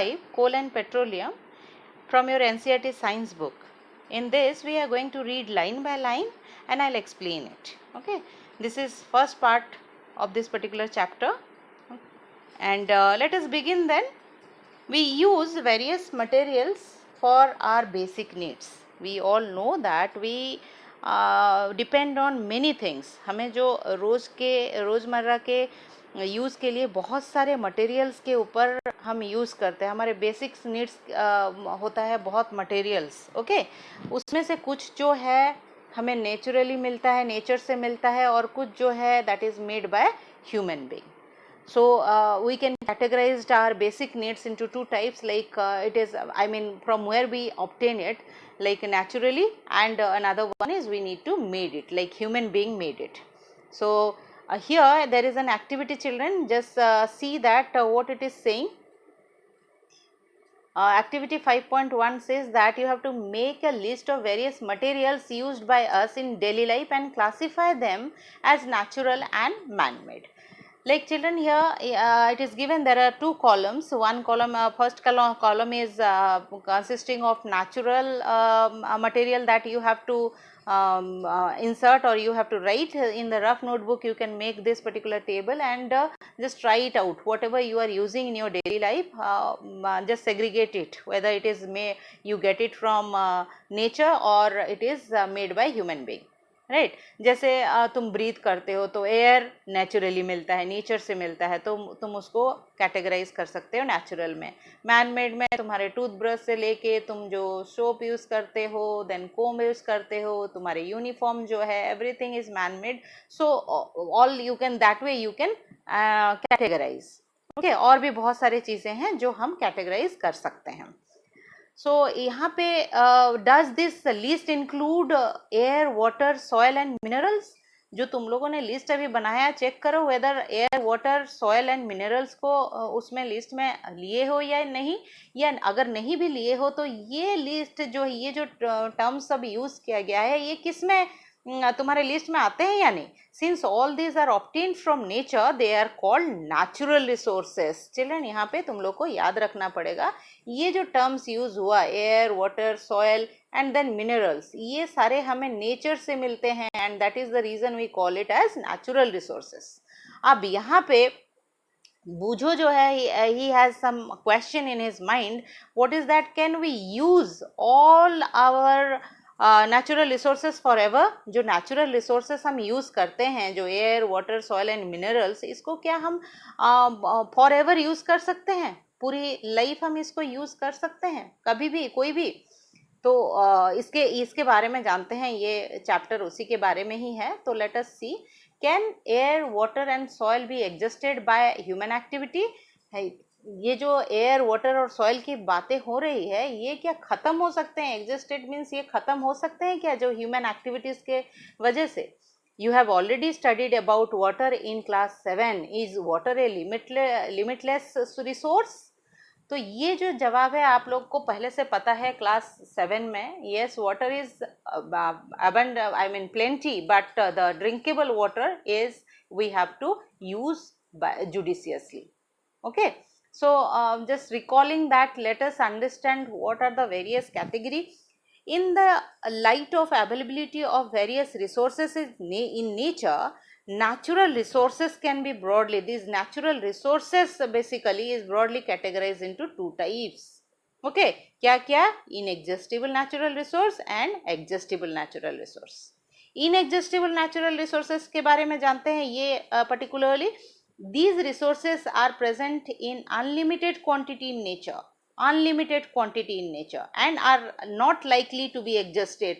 5, Coal and Petroleum, from your NCERT science book. In this we are going to read line by line and I'll explain it. Okay, this is first part of this particular chapter, and let us begin then. We use various materials for our basic needs. We all know that we depend on many things. हमें जो रोज़मर्रा के use के लिए बहुत सारे materials के ऊपर हम यूज़ करते हैं. हमारे बेसिक्स नीड्स होता है बहुत मटेरियल्स. ओके, उसमें से कुछ जो है हमें नेचुरली मिलता है, नेचर से मिलता है, और कुछ जो है that is made by human being. So we can categorize our basic needs into two types, like it is, I mean, from where we obtain it, like naturally, and another one is we need to made it, like human being made it. So here there is an activity, children. Just see that what it is saying. Activity 5.1 says that you have to make a list of various materials used by us in daily life and classify them as natural and man-made. Like children, here it is given there are two columns. One column, first column is consisting of natural material that you have to insert, or you have to write in the rough notebook. You can make this particular table and just try it out. Whatever you are using in your daily life, just segregate it, whether it is you get it from nature or it is made by human being. Right, जैसे तुम breathe करते हो तो air naturally मिलता है, nature से मिलता है, तो तुम उसको कैटेगराइज कर सकते हो नेचुरल में. मैन मेड में तुम्हारे टूथब्रश से लेके तुम जो सोप यूज़ करते हो, देन कोम यूज़ करते हो, तुम्हारे यूनिफॉर्म जो है, everything is man made. So all you can that way you can categorize. Okay, और भी बहुत सारी चीज़ें हैं जो हम कैटेगराइज कर सकते हैं. सो यहाँ पे does this list include air, water, soil and minerals? जो तुम लोगों ने लिस्ट अभी बनाया, चेक करो whether air, water, soil and minerals को उसमें लिस्ट में लिए हो या नहीं, या अगर नहीं भी लिए हो तो ये लिस्ट जो ये जो टर्म्स सब यूज़ किया गया है ये किस में तुम्हारे लिस्ट में आते हैं या नहीं. Since all these are obtained from nature, they are called natural resources. Children, यहाँ पे तुम लोग को याद रखना पड़ेगा ये जो टर्म्स यूज हुआ, air, water, soil and then minerals, ये सारे हमें नेचर से मिलते हैं, and that is the reason we call it as natural resources. अब यहाँ पे बूझो जो है, he has some question in his mind. What is that? Can we use all our natural resources for ever? जो नेचुरल रिसोर्सेज हम use करते हैं, जो air, water, soil and minerals, इसको क्या हम फॉर एवर यूज़ कर सकते हैं? पूरी लाइफ हम इसको यूज़ कर सकते हैं, कभी भी, कोई भी? तो इसके बारे में जानते हैं. ये चैप्टर उसी के बारे में ही है. तो let us see, can air, water and soil be existed by human activity? ये जो एयर, वाटर और सॉइल की बातें हो रही है, ये क्या ख़त्म हो सकते हैं? एग्जिस्टेड मीन्स ये ख़त्म हो सकते हैं क्या, जो ह्यूमन एक्टिविटीज़ के वजह से? You have already studied about water in class 7. Is water a limitless resource? तो ये जो जवाब है आप लोग को पहले से पता है क्लास 7 में. Yes, water is abundant, I mean plenty, but the drinkable water is we have to use judiciously. Okay, so just recalling that, let us understand what are the various category. In the light of availability of various resources in nature, natural resources can be broadly, these natural resources basically is broadly categorized into two types. Okay, क्या inexhaustible natural resource and exhaustible natural resource. Inexhaustible natural resources के बारे में जानते हैं. ये particularly these resources are present in unlimited quantity in nature, and are not likely to be exhausted.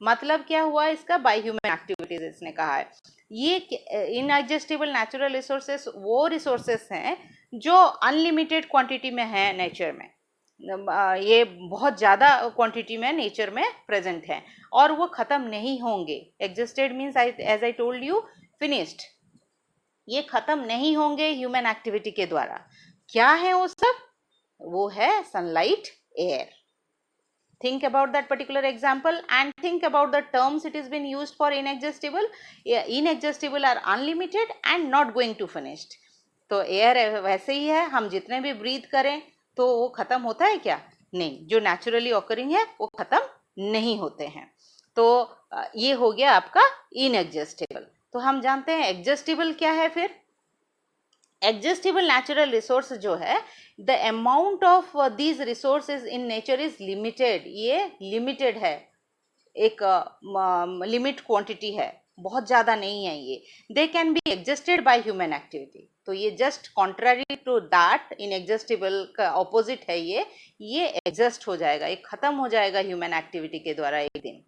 मतलब क्या हुआ इसका? बाय ह्यूमन एक्टिविटीज इसने कहा है. ये इनएग्जॉस्टिबल नेचुरल रिसोर्सेस वो रिसोर्सेस हैं जो अनलिमिटेड क्वांटिटी में है नेचर में. ये बहुत ज़्यादा क्वांटिटी में नेचर में प्रेजेंट है और वो ख़त्म नहीं होंगे. Existed means, as I told you, finished. ये ख़त्म नहीं होंगे ह्यूमन एक्टिविटी के द्वारा. क्या है वो सब? वो है sunlight, air. Think about that particular example and think about the terms it has been used for inexhaustible. Inexhaustible are unlimited and not going to finish. तो एयर वैसे ही है, हम जितने भी ब्रीथ करें तो वो खत्म होता है क्या? नहीं, जो नेचुरली ऑकरिंग है वो खत्म नहीं होते हैं। तो ये हो गया आपका इनएग्जॉस्टेबल। तो हम जानते हैं एग्जॉस्टेबल क्या है फिर। एग्जॉस्टेबल नेचुरल रिसोर्स जो है, the amount of these resources in nature is limited, ये लिमिटेड है, एक लिमिट क्वांटिटी है, बहुत ज़्यादा नहीं है ये। They can be exhausted by human activity, तो ये just contrary to that, inexhaustible का ऑपोजिट है ये एग्जस्ट हो जाएगा, ये खत्म हो जाएगा ह्यूमन एक्टिविटी के द्वारा एक दिन।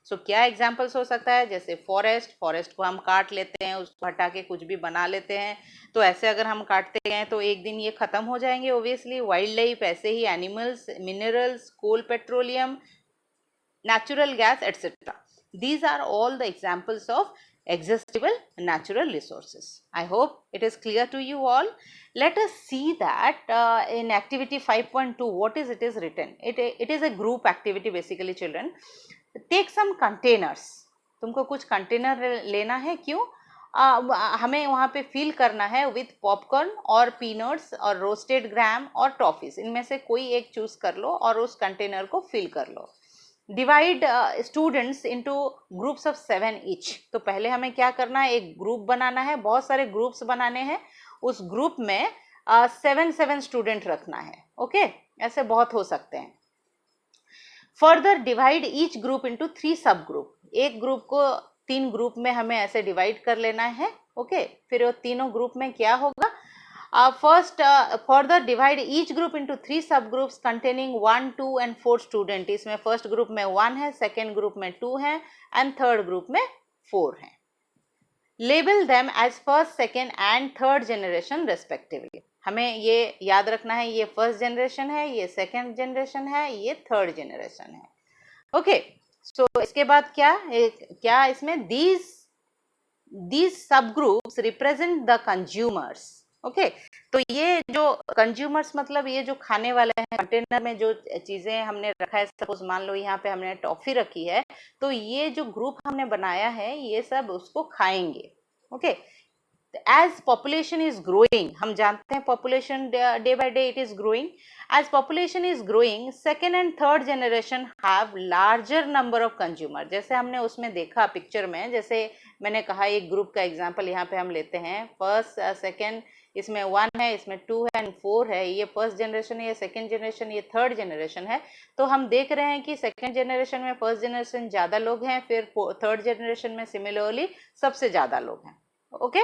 सो क्या एग्जाम्पल्स हो सकता है? जैसे फॉरेस्ट को हम काट लेते हैं, उसको हटा के कुछ भी बना लेते हैं, तो ऐसे अगर हम काटते हैं तो एक दिन ये खत्म हो जाएंगे ओबियसली। वाइल्ड लाइफ ऐसे ही, animals, minerals, coal, petroleum, natural gas, etc. These are all the examples of exhaustible natural resources. I hope it is clear to you all. Let us see that in activity 5.2 what is it is written. It is a group activity basically children. Take some containers. तुमको कुछ container लेना है, क्यों? हमें वहाँ पे fill करना है विथ पॉपकॉर्न और पीनट्स और रोस्टेड ग्राम और टॉफीज, इनमें से कोई एक चूज कर लो और उस कंटेनर को फिल कर लो। Divide students into groups of 7 each. तो पहले हमें क्या करना है, एक ग्रुप बनाना है, बहुत सारे ग्रुप्स बनाने हैं, उस ग्रुप में 7 स्टूडेंट रखना है। ओके, ऐसे बहुत हो सकते हैं। Further divide each group into 3 सब ग्रुप, एक ग्रुप को 3 ग्रुप में हमें ऐसे डिवाइड कर लेना है। ओके, फिर वो तीनों ग्रुप में क्या होगा, first further divide each group into 3 subgroups containing 1, 2 and 4 student। इसमें फर्स्ट ग्रुप में 1 है, सेकेंड ग्रुप में 2 है एंड थर्ड ग्रुप में 4 है। Label them as first, second and third generation respectively. हमें ये याद रखना है, ये फर्स्ट जनरेशन है, ये सेकेंड जनरेशन है, ये थर्ड जनरेशन है। ओके, सो इसके बाद क्या इसमें these subgroups represent the consumers। Okay, तो ये जो कंज्यूमर्स मतलब ये जो खाने वाले हैं, कंटेनर में जो चीजें हमने रखा है, सपोज मान लो यहाँ पे हमने टॉफी रखी है, तो ये जो ग्रुप हमने बनाया है ये सब उसको खाएंगे। Okay, as population is growing, हम जानते हैं population day by day it is growing, as population is growing second and third generation have larger number of consumer. जैसे हमने उसमें देखा पिक्चर में, जैसे मैंने कहा एक ग्रुप का एग्जाम्पल यहाँ पे हम लेते हैं, फर्स्ट सेकेंड, इसमें 1 है, इसमें 2 है एंड 4 है, ये फर्स्ट जनरेशन है, ये सेकेंड जनरेशन, ये थर्ड जनरेशन है। तो हम देख रहे हैं कि सेकेंड जनरेशन में फर्स्ट जनरेशन ज़्यादा लोग हैं, फिर थर्ड जनरेशन में सिमिलरली सबसे ज़्यादा लोग हैं। ओके,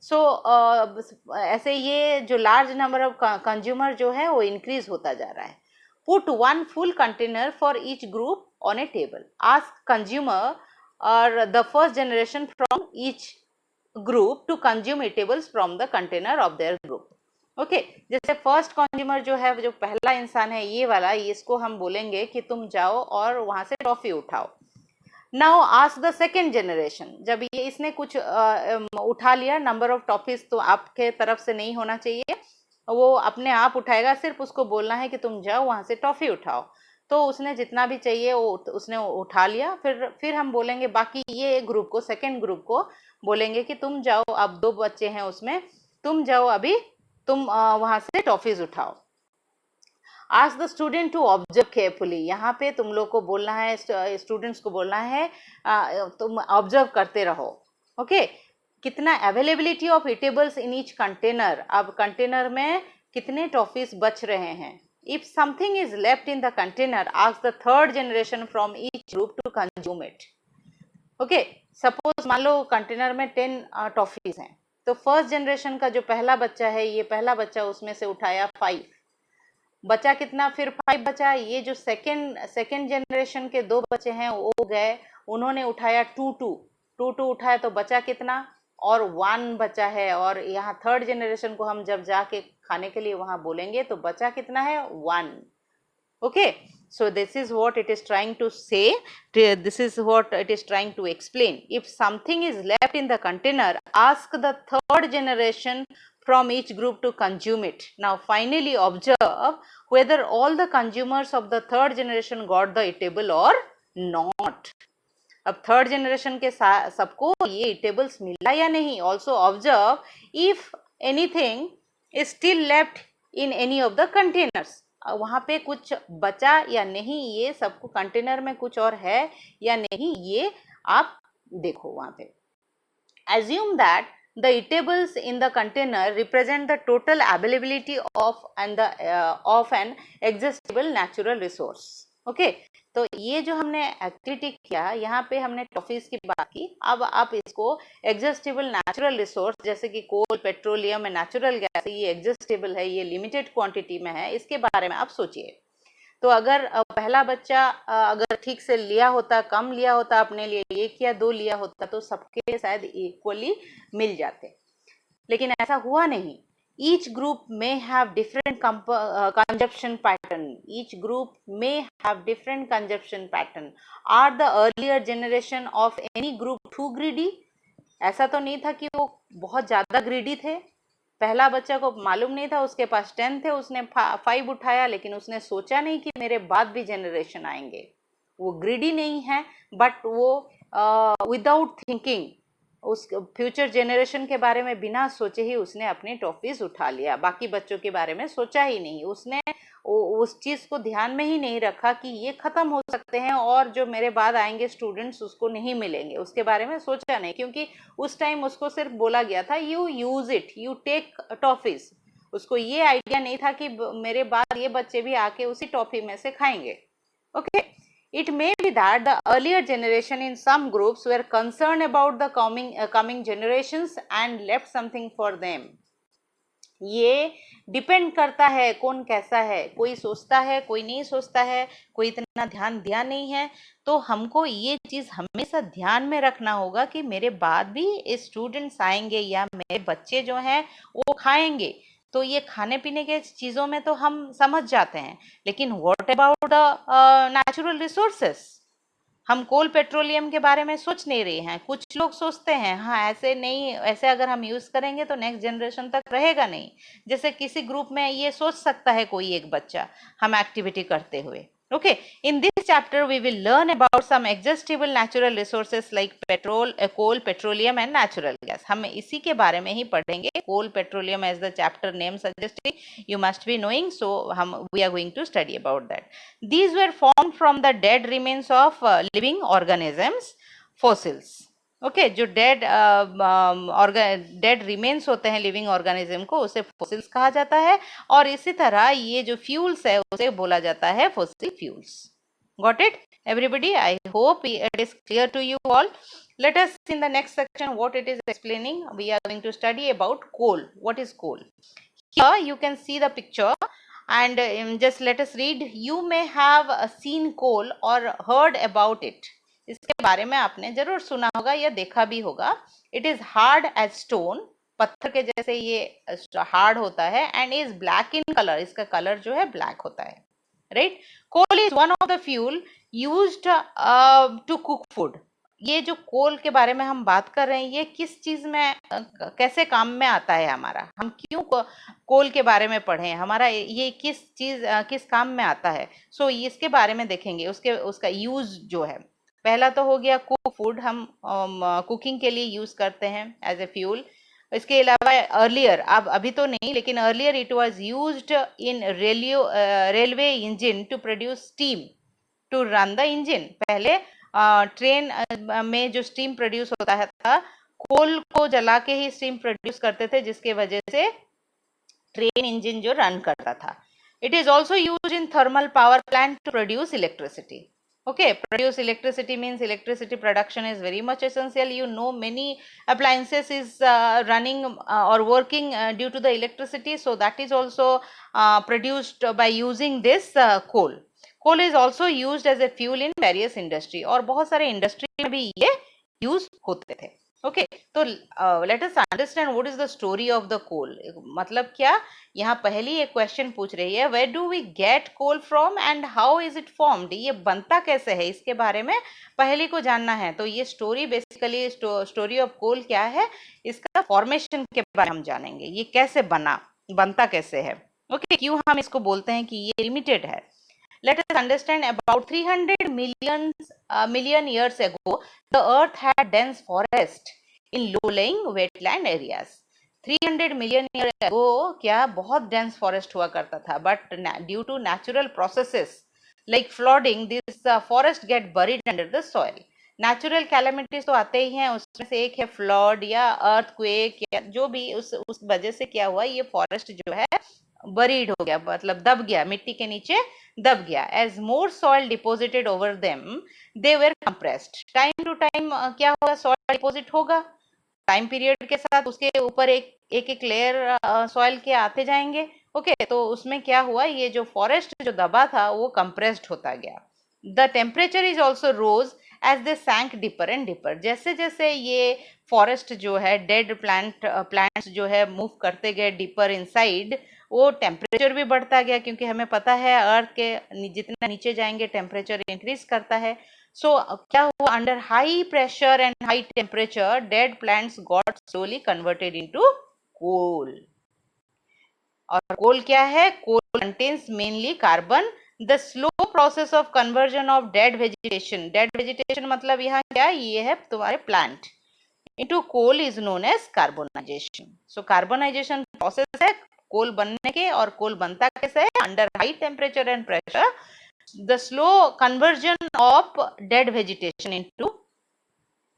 सो ऐसे ये जो लार्ज नंबर ऑफ कंज्यूमर जो है वो इंक्रीज होता जा रहा है। Put 1 full container for each group on a table, ask consumer or the first generation from each group to consume eatables from the container of their group. Okay, जैसे first consumer जो है, जो पहला इंसान है ये वाला, इसको हम बोलेंगे कि तुम जाओ और वहां से टॉफी उठाओ। Now ask the second generation, जब ये इसने कुछ उठा लिया, नंबर ऑफ टॉफीज तो आपके तरफ से नहीं होना चाहिए, वो अपने आप उठाएगा, सिर्फ उसको बोलना है कि तुम जाओ वहां से टॉफी उठाओ। तो उसने जितना भी चाहिए वो उसने उठा लिया, फिर हम बोलेंगे बाकी ये ग्रुप को, सेकेंड ग्रुप को बोलेंगे कि तुम जाओ, अब 2 बच्चे हैं उसमें, तुम जाओ अभी, तुम वहां से टॉफीज उठाओ। Ask the student to observe carefully, यहाँ पे तुम लोग को बोलना है, स्टूडेंट्स को बोलना है तुम ऑब्जर्व करते रहो। ओके, कितना availability of eatables in each container, अब कंटेनर में कितने टॉफीज बच रहे हैं। If something is left in the container, ask the third generation from each group to consume it. Okay, suppose मान लो कंटेनर में 10 टॉफीज हैं, तो फर्स्ट जनरेशन का जो पहला बच्चा है, ये पहला बच्चा उसमें से उठाया 5, बचा कितना, फिर 5 बचा। ये जो सेकेंड जनरेशन के 2 बच्चे हैं वो गए, उन्होंने उठाया 2 उठाया, तो बचा कितना, और 1 बचा है। और यहाँ थर्ड जनरेशन को हम जब जाके खाने के लिए वहां बोलेंगे तो बचा कितना है, 1। Okay, so this is what it is trying to say, this is what it is trying to explain. If something is left in the container, ask the third generation from each group to consume it. Now finally observe whether all the consumers of the third generation got the eatable or not. अब third generation के सबको ये eatables मिला या नहीं. Also observe if anything is still left in any of the containers. वहाँ पे कुछ बचा या नहीं, ये सबको कंटेनर में कुछ और है या नहीं, ये आप देखो वहाँ पे. Assume that the eatables in the container represent the total availability of an existable natural resource. Okay तो ये जो हमने एक्टिविटी किया, यहाँ पे हमने टॉफीज की बात की. अब आप इसको एग्जिस्टेबल नेचुरल रिसोर्स जैसे कि कोल, पेट्रोलियम एंड नेचुरल गैस, ये एग्जिस्टेबल है, ये लिमिटेड क्वांटिटी में है, इसके बारे में आप सोचिए. तो अगर पहला बच्चा अगर ठीक से लिया होता, कम लिया होता, अपने लिए 1 या 2 लिया होता, तो सबके शायद इक्वली मिल जाते, लेकिन ऐसा हुआ नहीं. Each group may have different consumption pattern. Each group may have different consumption pattern. Are the earlier generation of any group too greedy? ऐसा तो नहीं था कि वो बहुत ज़्यादा greedy थे. पहला बच्चा को मालूम नहीं था, उसके पास 10 थे, उसने 5 उठाया, लेकिन उसने सोचा नहीं कि मेरे बाद भी जनरेशन आएंगे. वो greedy नहीं है, बट वो विदाउट थिंकिंग उस फ्यूचर जनरेशन के बारे में बिना सोचे ही उसने अपनी टॉफीज उठा लिया. बाकी बच्चों के बारे में सोचा ही नहीं. उसने उस चीज़ को ध्यान में ही नहीं रखा कि ये ख़त्म हो सकते हैं और जो मेरे बाद आएंगे स्टूडेंट्स उसको नहीं मिलेंगे. उसके बारे में सोचा नहीं, क्योंकि उस टाइम उसको सिर्फ बोला गया था you use it, you take toffees. उसको ये आइडिया नहीं था कि मेरे बाद ये बच्चे भी आके उसी टॉफी में से खाएंगे. Okay It may be that the earlier generation in some groups were concerned about the coming generations and left something for them. ये डिपेंड करता है कौन कैसा है. कोई सोचता है, कोई नहीं सोचता है, कोई इतना ध्यान दिया नहीं है. तो हमको ये चीज़ हमेशा ध्यान में रखना होगा कि मेरे बाद भी स्टूडेंट्स आएंगे या मेरे बच्चे जो हैं वो खाएंगे. तो ये खाने पीने के चीज़ों में तो हम समझ जाते हैं, लेकिन what about the natural resources? हम कोल पेट्रोलियम के बारे में सोच नहीं रहे हैं. कुछ लोग सोचते हैं हाँ ऐसे नहीं, ऐसे अगर हम यूज़ करेंगे तो नेक्स्ट जनरेशन तक रहेगा नहीं. जैसे किसी ग्रुप में ये सोच सकता है कोई एक बच्चा हम एक्टिविटी करते हुए. Okay, in this chapter we will learn about some exhaustible natural resources like petrol, coal, petroleum and natural gas. हम इसी के बारे में ही पढ़ेंगे. Coal, petroleum as the chapter name suggesting, you must be knowing. So we are going to study about that. These were formed from the dead remains of living organisms, fossils. Okay जो dead remains होते हैं living organism को, उसे fossils कहा जाता है. और इसी तरह ये जो फ्यूल्स है उसे बोला जाता है fossil fuels. Got it everybody? I hope it is clear to you all. Let us see in the next section what it is explaining. We are going to study about coal. What is coal? Here you can see the picture and just let us read. You may have seen coal or heard about it. इसके बारे में आपने जरूर सुना होगा या देखा भी होगा. It is hard as stone, पत्थर के जैसे ये हार्ड होता है. And is black in colour, इसका कलर जो है ब्लैक होता है. Right. Coal is one of the fuel used to cook food. ये जो कोल के बारे में हम बात कर रहे हैं, ये किस चीज में कैसे काम में आता है हमारा? हम क्यों कोल के बारे में पढ़े? हमारा ये किस चीज किस काम में आता है? सो इसके बारे में देखेंगे. उसका यूज जो है, पहला तो हो गया कुक फूड, हम कुकिंग के लिए यूज करते हैं एज ए फ्यूल. इसके अलावा अर्लियर, अब अभी तो नहीं, लेकिन earlier it was used in railway engine to produce steam to run the engine. पहले ट्रेन में जो स्टीम प्रोड्यूस होता था, कोल को जला के ही स्टीम प्रोड्यूस करते थे, जिसके वजह से ट्रेन इंजन जो रन करता था. It is also use in thermal power plant to produce electricity. Okay, produce electricity means electricity production is very much essential. You know, many appliances is running or working due to the electricity. So that is also produced by using this coal. Coal is also used as a fuel in various industry. और बहुत सारे industry में भी ये use होते थे. Okay तो let us understand what is the story of the coal. मतलब क्या? यहाँ पहली एक क्वेश्चन पूछ रही है, where do we get coal from and how is it formed. ये बनता कैसे है, इसके बारे में पहली को जानना है. तो ये story basically story of coal क्या है, इसका फॉर्मेशन के बारे में हम जानेंगे. ये कैसे बनता कैसे है. ओके क्यों हम इसको बोलते हैं कि ये लिमिटेड है. Let us understand. About 300 million years ago, the earth had dense forest in low-lying wetland areas. 300 million year ago क्या बहुत डेंस फॉरेस्ट हुआ करता था, but due to natural processes like flooding this forest get buried under the soil. Natural calamities तो आते ही हैं, उसमें से एक है फ्लड या अर्थक्वेक या जो भी, उस वजह से क्या हुआ, ये फॉरेस्ट जो है बरीड हो गया, मतलब दब गया, मिट्टी के नीचे दब गया. As more soil deposited over them they were compressed. Time to time क्या होगा, सॉइल डिपोजिट होगा, टाइम पीरियड के साथ उसके ऊपर एक एक लेयर सॉइल के आते जाएंगे. ओके, तो उसमें क्या हुआ, ये जो फॉरेस्ट जो दबा था वो कंप्रेस्ड होता गया. The temperature is also rose as they sank deeper and deeper. जैसे जैसे ये फॉरेस्ट जो है, डेड प्लांट्स जो है मूव करते गए डिपर इनसाइड, वो टेम्परेचर भी बढ़ता गया, क्योंकि हमें पता है अर्थ के जितना नीचे जाएंगे टेम्परेचर इंक्रीज करता है. सो क्या हुआ, under high pressure and high temperature dead plants got slowly converted into coal. और कोल क्या है, coal contains mainly carbon. The slow process of conversion of dead vegetation मतलब यहाँ क्या, ये है तुम्हारे plant, into coal is known as carbonisation. So carbonisation process है कोल बनने के, और कोल बनता कैसे है, under high temperature and pressure the slow conversion of dead vegetation into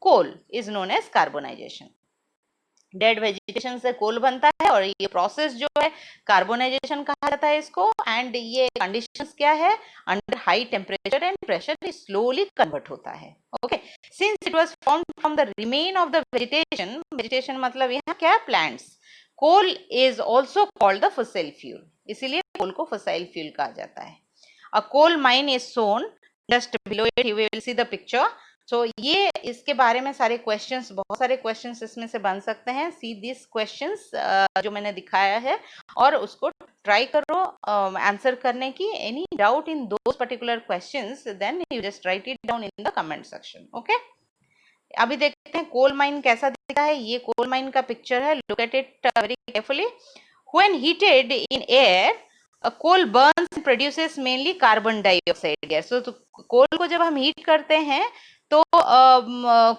coal is known as carbonization. Dead vegetation से कोल बनता है और ये प्रोसेस जो है कार्बोनाइजेशन कहा जाता है इसको. एंड ये कंडीशंस क्या है, under high temperature and pressure slowly convert होता है. Okay, since it was formed from the remain of the vegetation मतलब यहाँ क्या, plants, coal is also called the fossil fuel, इसीलिए कोल को फॉसिल फ्यूल कहा जाता है. A coal mine is shown just below it. You will see the picture. So ये इसके बारे में सारे क्वेश्चंस, बहुत सारे क्वेश्चंस इसमें से बन सकते हैं. सी दिस क्वेश्चंस जो मैंने दिखाया है और उसको ट्राई करो आंसर करने की. Any doubt in those particular questions then you just write it down in the comment section. Okay, अभी देखते हैं कोल माइन कैसा दिखता है. ये कोल माइन का पिक्चर है. Look at it very carefully. When heated in air, coal burns and produces mainly carbon dioxide gas. तो कोल को जब हम हीट करते हैं तो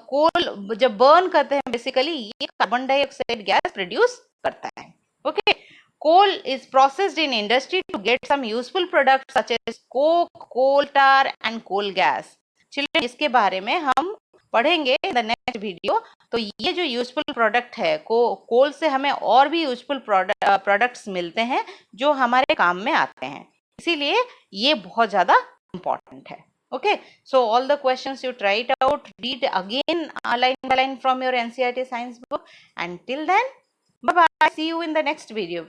कोल जब बर्न करते हैं बेसिकली ये कार्बन डाइऑक्साइड गैस प्रोड्यूस करता है. Okay, coal is processed in industry to get some useful product such as coke, coal tar and coal gas. Children, इसके बारे में हम पढ़ेंगे इन द नेक्स्ट वीडियो. तो ये जो यूजफुल प्रोडक्ट है, कोल से हमें और भी यूजफुल प्रोडक्ट्स मिलते हैं जो हमारे काम में आते हैं, इसीलिए ये बहुत ज्यादा इंपॉर्टेंट है. Okay, so all the questions you try it out, read again line by line from your NCERT science book, and till then, bye bye, see you in the next video.